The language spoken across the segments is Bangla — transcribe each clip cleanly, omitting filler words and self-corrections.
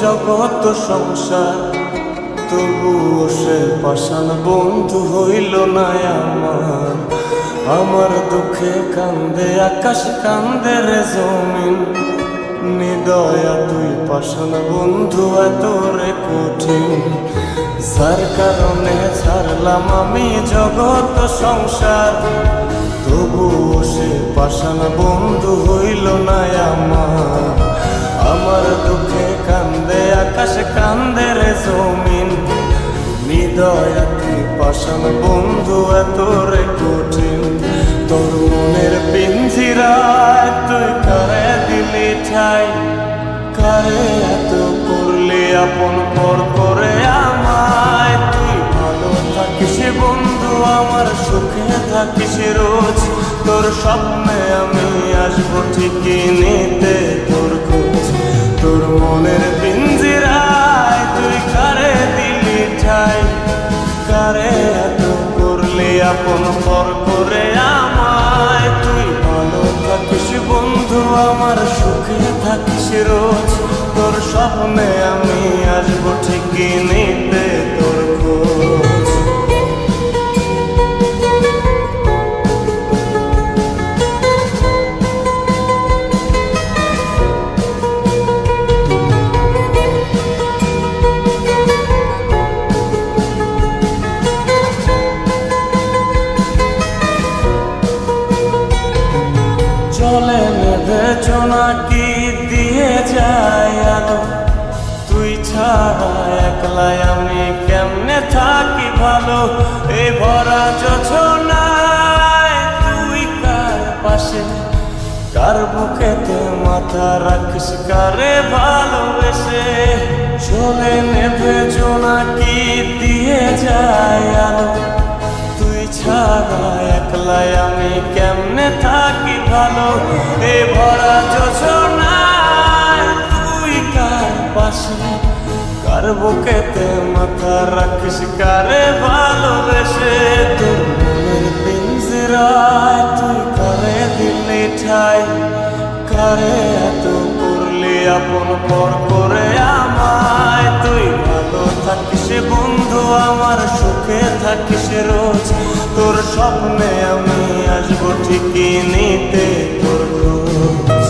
জগৎ সংসার, তবুও সে পাষাণ বন্ধু হইল না আমার। আমার দুঃখে কান্দে আকাশ, কান্দে রে জমিন, নিদয়া তুই পাষাণ বন্ধু এত রে কঠিন। যার কারণে ছাড়লাম আমি জগৎ সংসার, তবুও সে পাষাণ বন্ধু হইল না আমার। আমার দুঃখে কান্দে আকাশ, কান্দে রে জমিন, নিদয়া তুই পাষাণ বন্ধু এত রে কঠিন। তোর মনের পিঞ্জিরায় তুই কারে দিলি ঠাই, কারে এত করলি আপন পর করে আমায়। তুই ভালো থাকিস বন্ধু আমার, সুখে থাকিস রোজ, তোর স্বপ্নে আমি আসবো ঠিকই নিতে তোর খোঁজ। তোর মনের পিঞ্জিরায় তুই কারে দিলি ঠাই, কারে এত করলি আপন পর করে আমায়। তুই ভালো থাকিস বন্ধু আমার, সুখে থাকিস রোজ, তোর স্বপ্নে আমি আসবো ঠিকই নিতে তোর খোঁজ। চলে নেবে জোনাকি দিয়ে যায় আলো, তুই ছাড়া একলাই আমি কেমনে থাকি ভালো। এই ভরা যোছনায় তুই কার পাশে, কার বুকেতে মাথা রাখিস, কারে ভালোবেসে। চলে নেবে জোনাকি দিয়ে যায় আলো, তুই ছাড়া একলাই আমি কেমনে থাকি ভালো। এ ভরা যোছনায় তুই কার পাশে, কার বুকেতে মাথা রাখিস, কারে ভালোবেসে। তোর মনের পিঞ্জিরায় তুই কারে দিলি ঠাই, কারে এত করলি আপন পর করে আমায়। তুই ভালো থাকিস বন্ধু আমার, সুখে থাকিস রোজ, তোর স্বপ্নে আমি আসবো ঠিকই নিতে তোর খোঁজ।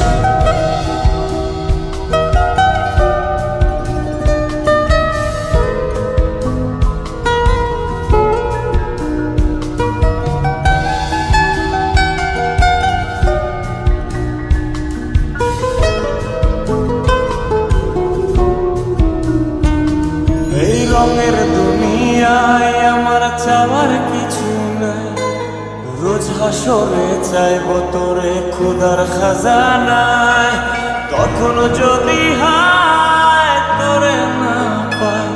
এই রঙের দুনিয়ায় আমার চাওয়ার কিছু নাই, রোজ হাসরে চাইব তোরে খোদার খাজানায়। তখন যদি হায় তোরে না পাই,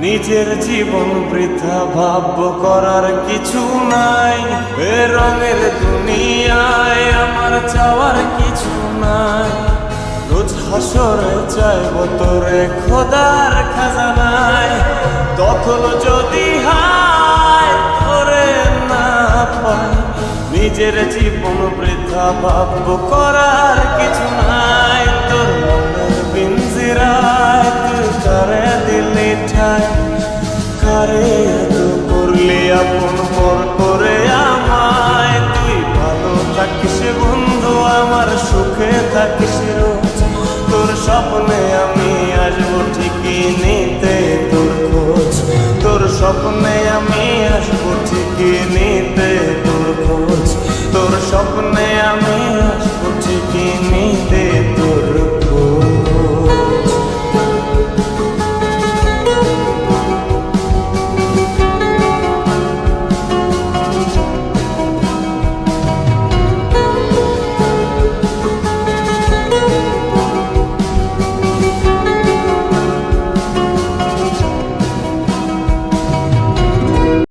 নিজের জীবন বৃথা ভাবব করার কিছু নাই। এ রঙের দুনিয়ায় আমার চাওয়ার কিছু নাই, রোজ হাসরে চাইব তোরে খোদার খাজানায়। তখন যদি হায় তোরে না পাই, নিজের জীবন বৃথা ভাবব করার কিছু নাই। তোর মনের পিঞ্জিরায় তুই কারে দিলি ঠাই, কারে এত করলি আপন পর করে আমায়। তুই ভালো থাকিস বন্ধু আমার, সুখে থাকিস রোজ, তোর স্বপ্নে আমি আসবো ঠিকই নিতে তোর খোঁজ। তোর স্বপ্নে আমি আসবো ঠিকই নিতে তোর খোঁজ, তোর স্বপ্নে আমি আসবো ঠিকই নিতে তোর